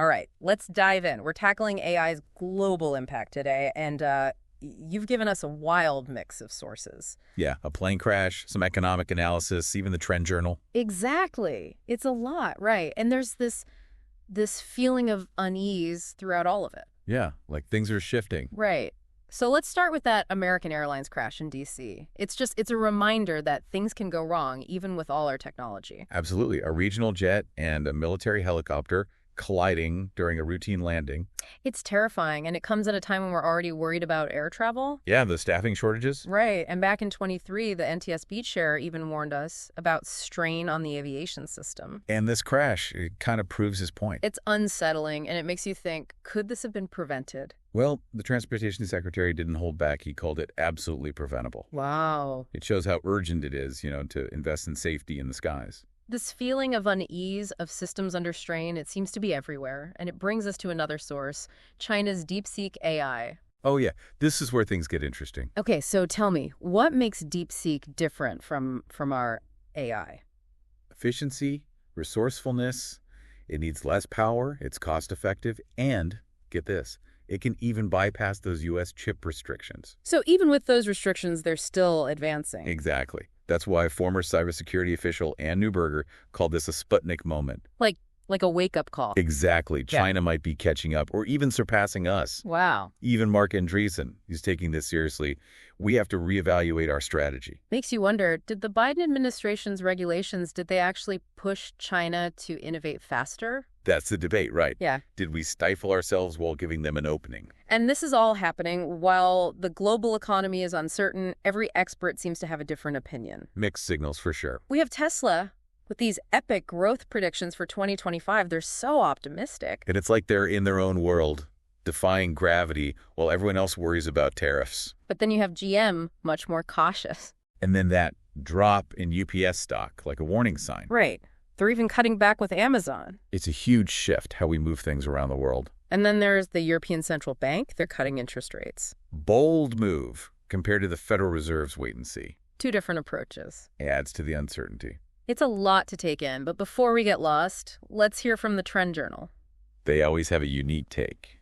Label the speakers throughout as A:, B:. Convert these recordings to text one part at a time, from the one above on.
A: All right, let's dive in. We're tackling AI's global impact today, and you've given us a wild mix of sources.
B: Yeah, a plane crash, some economic analysis, even the trend journal.
A: Exactly. It's a lot, right? And there's this feeling of unease throughout all of it.
B: Yeah, like things are shifting.
A: Right. So let's start with that American Airlines crash in D.C. It's a reminder that things can go wrong even with all our technology.
B: Absolutely. A regional jet and a military helicopter colliding during a routine landing.
A: It's terrifying, and it comes at a time when we're already worried about air travel.
B: Yeah, the staffing shortages.
A: Right. And back in 23, the NTSB chair even warned us about strain on the aviation system.
B: And this crash, it kind of proves his point.
A: It's unsettling, and it makes you think, could this have been prevented?
B: Well, the Transportation Secretary didn't hold back. He called it absolutely preventable.
A: Wow.
B: It shows how urgent it is, to invest in safety in the skies.
A: This feeling of unease, of systems under strain, it seems to be everywhere. And it brings us to another source, China's DeepSeek AI.
B: Oh, yeah. This is where things get interesting.
A: Okay, so tell me, what makes DeepSeek different from our AI?
B: Efficiency, resourcefulness. It needs less power. It's cost-effective. And, get this, it can even bypass those U.S. chip restrictions.
A: So even with those restrictions, they're still advancing.
B: Exactly. That's why former cybersecurity official Ann Neuberger called this a Sputnik moment.
A: Like a wake-up call.
B: Exactly. China might be catching up or even surpassing us.
A: Wow.
B: Even Mark Andreessen, he's taking this seriously. We have to reevaluate our strategy.
A: Makes you wonder, did the Biden administration's regulations, did they actually push China to innovate faster?
B: That's the debate, right?
A: Yeah.
B: Did we stifle ourselves while giving them an opening?
A: And this is all happening while the global economy is uncertain. Every expert seems to have a different opinion.
B: Mixed signals for sure.
A: We have Tesla with these epic growth predictions for 2025. They're so optimistic.
B: And it's like they're in their own world, defying gravity while everyone else worries about tariffs.
A: But then you have GM, much more cautious.
B: And then that drop in UPS stock, like a warning sign.
A: Right. They're even cutting back with Amazon.
B: It's a huge shift how we move things around the world.
A: And then there's the European Central Bank. They're cutting interest rates.
B: Bold move compared to the Federal Reserve's wait and see.
A: Two different approaches.
B: Adds to the uncertainty.
A: It's a lot to take in, but before we get lost, let's hear from the Trend Journal.
B: They always have a unique take.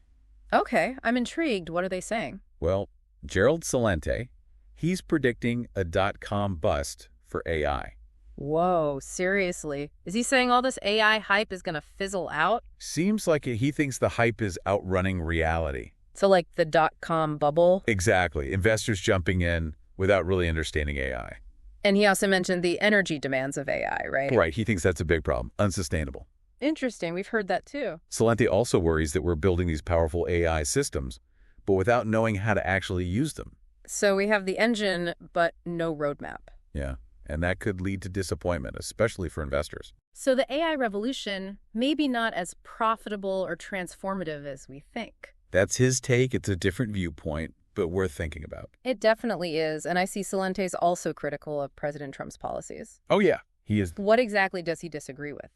A: Okay, I'm intrigued. What are they saying?
B: Well, Gerald Celente, he's predicting a dot-com bust for AI.
A: Whoa, seriously? Is he saying all this AI hype is going to fizzle out?
B: Seems like he thinks the hype is outrunning reality.
A: So like the dot-com bubble?
B: Exactly. Investors jumping in without really understanding AI.
A: And he also mentioned the energy demands of AI, right?
B: Right. He thinks that's a big problem. Unsustainable.
A: Interesting. We've heard that too.
B: Celente also worries that we're building these powerful AI systems, but without knowing how to actually use them.
A: So we have the engine, but no roadmap.
B: Yeah. And that could lead to disappointment, especially for investors.
A: So the AI revolution may be not as profitable or transformative as we think.
B: That's his take. It's a different viewpoint, but worth thinking about.
A: It definitely is. And I see Celente's also critical of President Trump's policies.
B: Oh, yeah. He is.
A: What exactly does he disagree with?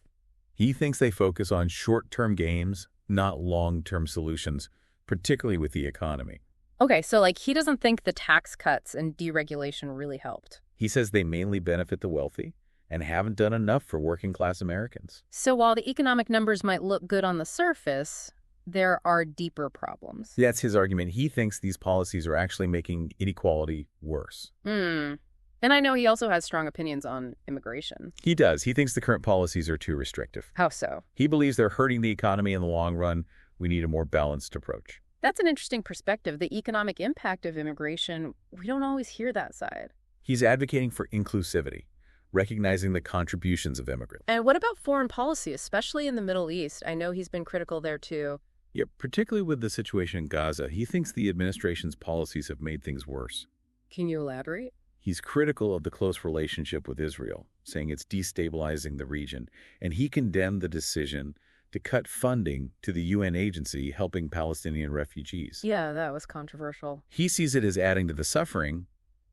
B: He thinks they focus on short-term gains, not long-term solutions, particularly with the economy.
A: Okay, so like he doesn't think the tax cuts and deregulation really helped.
B: He says they mainly benefit the wealthy and haven't done enough for working-class Americans.
A: So while the economic numbers might look good on the surface, there are deeper problems.
B: That's his argument. He thinks these policies are actually making inequality worse.
A: And I know he also has strong opinions on immigration.
B: He does. He thinks the current policies are too restrictive.
A: How so?
B: He believes they're hurting the economy in the long run. We need a more balanced approach.
A: That's an interesting perspective. The economic impact of immigration, we don't always hear that side.
B: He's advocating for inclusivity, recognizing the contributions of immigrants.
A: And what about foreign policy, especially in the Middle East? I know he's been critical there too.
B: Yeah, particularly with the situation in Gaza, he thinks the administration's policies have made things worse.
A: Can you elaborate?
B: He's critical of the close relationship with Israel, saying it's destabilizing the region, and he condemned the decision to cut funding to the UN agency helping Palestinian refugees.
A: Yeah, that was controversial.
B: He sees it as adding to the suffering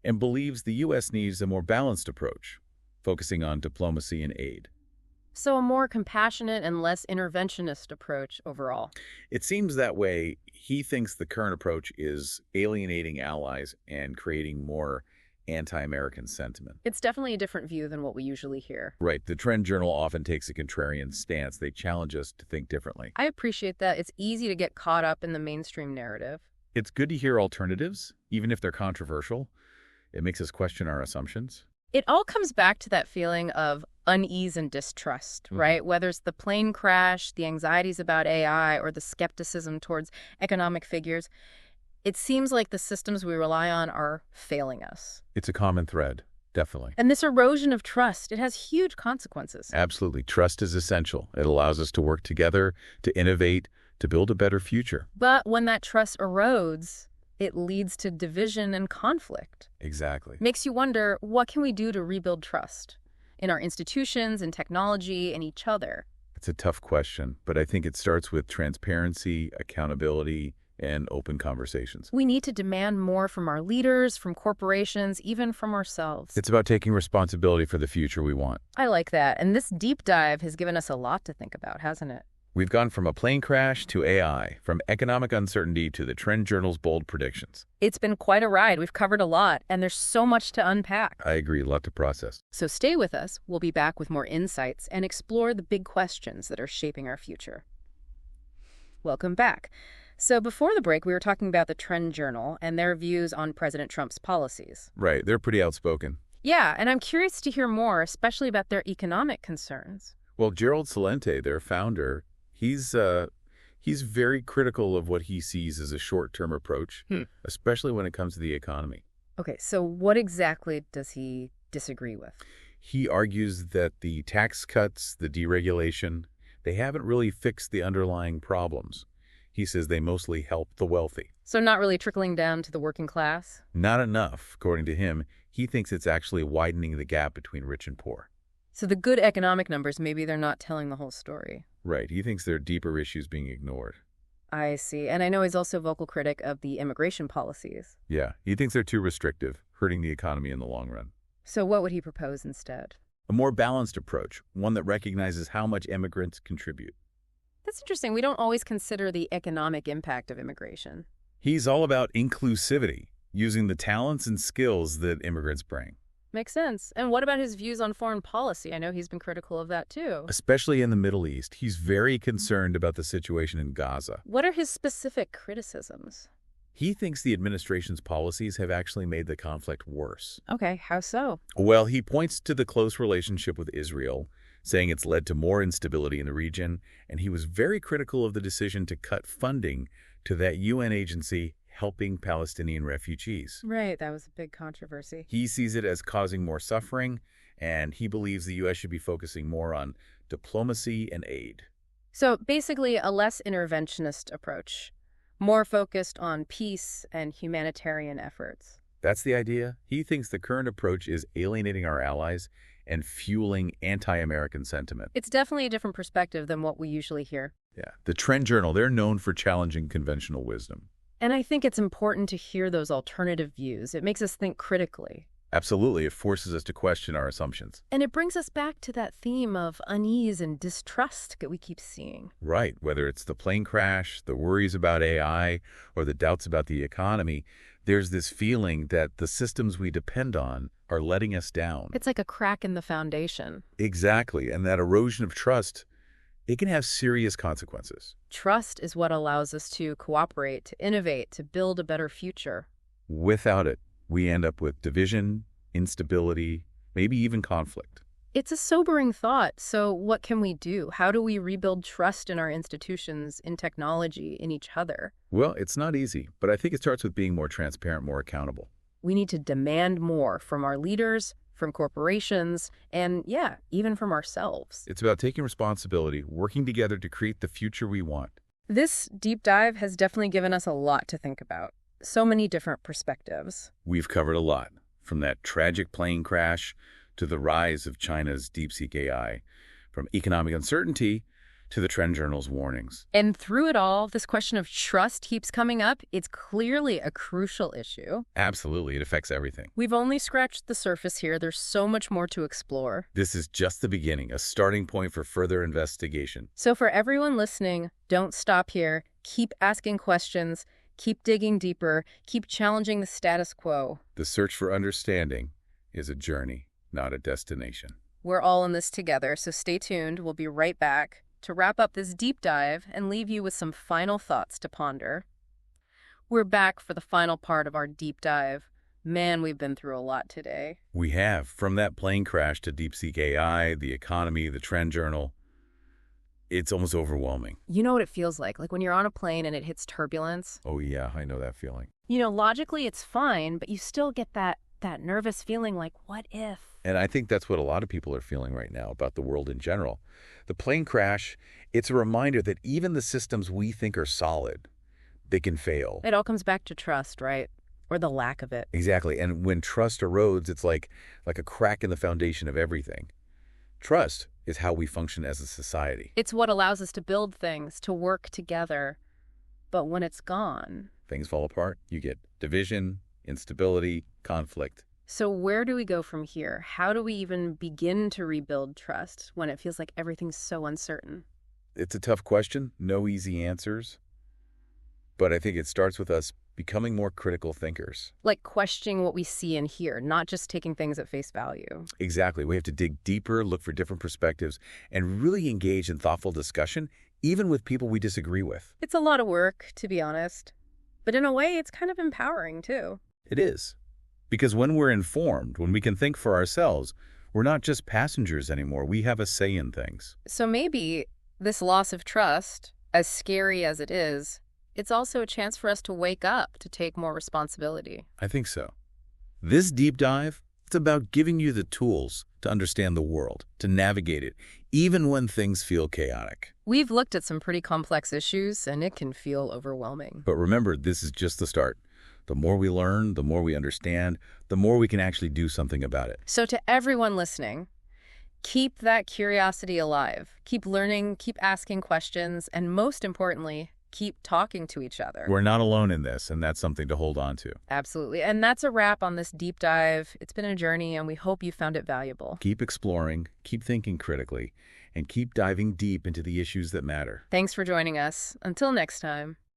B: and believes the U.S. needs a more balanced approach, focusing on diplomacy and aid.
A: So a more compassionate and less interventionist approach overall.
B: It seems that way. He thinks the current approach is alienating allies and creating more anti-American sentiment.
A: It's definitely a different view than what we usually hear.
B: Right. The Trend Journal often takes a contrarian stance. They challenge us to think differently.
A: I appreciate that. It's easy to get caught up in the mainstream narrative.
B: It's good to hear alternatives, even if they're controversial. It makes us question our assumptions.
A: It all comes back to that feeling of unease and distrust, right? Whether it's the plane crash, the anxieties about AI, or the skepticism towards economic figures, it seems like the systems we rely on are failing us.
B: It's a common thread, definitely.
A: And this erosion of trust, it has huge consequences.
B: Absolutely. Trust is essential. It allows us to work together, to innovate, to build a better future.
A: But when that trust erodes, it leads to division and conflict.
B: Exactly.
A: Makes you wonder, what can we do to rebuild trust in our institutions, in technology, and each other?
B: It's a tough question, but I think it starts with transparency, accountability, and open conversations.
A: We need to demand more from our leaders, from corporations, even from ourselves.
B: It's about taking responsibility for the future we want.
A: I like that. And this deep dive has given us a lot to think about, hasn't it?
B: We've gone from a plane crash to AI, from economic uncertainty to the Trend Journal's bold predictions.
A: It's been quite a ride. We've covered a lot, and there's so much to unpack.
B: I agree, a lot to process.
A: So stay with us. We'll be back with more insights and explore the big questions that are shaping our future. Welcome back. So before the break, we were talking about the Trend Journal and their views on President Trump's policies.
B: Right, they're pretty outspoken.
A: Yeah, and I'm curious to hear more, especially about their economic concerns.
B: Well, Gerald Celente, their founder, he's very critical of what he sees as a short-term approach, especially when it comes to the economy.
A: Okay, so what exactly does he disagree with?
B: He argues that the tax cuts, the deregulation, they haven't really fixed the underlying problems. He says they mostly help the wealthy.
A: So not really trickling down to the working class?
B: Not enough, according to him. He thinks it's actually widening the gap between rich and poor.
A: So the good economic numbers, maybe they're not telling the whole story.
B: Right. He thinks there are deeper issues being ignored.
A: I see. And I know he's also a vocal critic of the immigration policies.
B: Yeah. He thinks they're too restrictive, hurting the economy in the long run.
A: So what would he propose instead?
B: A more balanced approach, one that recognizes how much immigrants contribute.
A: That's interesting. We don't always consider the economic impact of immigration.
B: He's all about inclusivity, using the talents and skills that immigrants bring.
A: Makes sense. And what about his views on foreign policy? I know he's been critical of that too.
B: Especially in the Middle East, he's very concerned about the situation in Gaza.
A: What are his specific criticisms?
B: He thinks the administration's policies have actually made the conflict worse.
A: Okay, how so?
B: Well, he points to the close relationship with Israel, saying it's led to more instability in the region, and he was very critical of the decision to cut funding to that UN agency helping Palestinian refugees.
A: Right, that was a big controversy.
B: He sees it as causing more suffering, and he believes the U.S. should be focusing more on diplomacy and aid.
A: So basically a less interventionist approach, more focused on peace and humanitarian efforts.
B: That's the idea. He thinks the current approach is alienating our allies and fueling anti-American sentiment.
A: It's definitely a different perspective than what we usually hear.
B: Yeah. The Trend Journal, they're known for challenging conventional wisdom.
A: And I think it's important to hear those alternative views. It makes us think critically.
B: Absolutely. It forces us to question our assumptions.
A: And it brings us back to that theme of unease and distrust that we keep seeing.
B: Right. Whether it's the plane crash, the worries about AI, or the doubts about the economy, there's this feeling that the systems we depend on are letting us down.
A: It's like a crack in the foundation.
B: Exactly. And that erosion of trust, it can have serious consequences.
A: Trust is what allows us to cooperate, to innovate, to build a better future.
B: Without it, we end up with division, instability, maybe even conflict.
A: It's a sobering thought. So what can we do? How do we rebuild trust in our institutions, in technology, in each other?
B: Well, it's not easy, but I think it starts with being more transparent, more accountable.
A: We need to demand more from our leaders, from corporations, and yeah, even from ourselves.
B: It's about taking responsibility, working together to create the future we want.
A: This deep dive has definitely given us a lot to think about. So many different perspectives.
B: We've covered a lot, from that tragic plane crash to the rise of China's DeepSeek AI, from economic uncertainty to the Trend Journal's warnings.
A: And through it all, this question of trust keeps coming up. It's clearly a crucial issue.
B: Absolutely. It affects everything.
A: We've only scratched the surface here. There's so much more to explore.
B: This is just the beginning, a starting point for further investigation.
A: So for everyone listening, don't stop here. Keep asking questions. Keep digging deeper, keep challenging the status quo.
B: The search for understanding is a journey, not a destination.
A: We're all in this together, so stay tuned. We'll be right back to wrap up this deep dive and leave you with some final thoughts to ponder. We're back for the final part of our deep dive. Man, we've been through a lot today.
B: We have, from that plane crash to DeepSeek AI, the economy, the trend journal. It's almost overwhelming.
A: You know what it feels like when you're on a plane and it hits turbulence?
B: Oh yeah, I know that feeling.
A: Logically it's fine, but you still get that nervous feeling like, what if?
B: And I think that's what a lot of people are feeling right now about the world in general. The plane crash, it's a reminder that even the systems we think are solid, they can fail.
A: It all comes back to trust, right? Or the lack of it.
B: Exactly. And when trust erodes, it's like a crack in the foundation of everything. Trust is how we function as a society.
A: It's what allows us to build things, to work together. But when it's gone...
B: Things fall apart. You get division, instability, conflict.
A: So where do we go from here? How do we even begin to rebuild trust when it feels like everything's so uncertain?
B: It's a tough question. No easy answers. But I think it starts with us becoming more critical thinkers.
A: Like questioning what we see and hear, not just taking things at face value.
B: Exactly. We have to dig deeper, look for different perspectives, and really engage in thoughtful discussion, even with people we disagree with.
A: It's a lot of work, to be honest. But in a way, it's kind of empowering, too.
B: It is. Because when we're informed, when we can think for ourselves, we're not just passengers anymore. We have a say in things.
A: So maybe this loss of trust, as scary as it is, it's also a chance for us to wake up, to take more responsibility.
B: I think so. This deep dive, it's about giving you the tools to understand the world, to navigate it, even when things feel chaotic.
A: We've looked at some pretty complex issues, and it can feel overwhelming.
B: But remember, this is just the start. The more we learn, the more we understand, the more we can actually do something about it.
A: So to everyone listening, keep that curiosity alive. Keep learning, keep asking questions, and most importantly, keep talking to each other.
B: We're not alone in this, and that's something to hold on to.
A: Absolutely. And that's a wrap on this deep dive. It's been a journey, and we hope you found it valuable.
B: Keep exploring, keep thinking critically, and keep diving deep into the issues that matter.
A: Thanks for joining us. Until next time.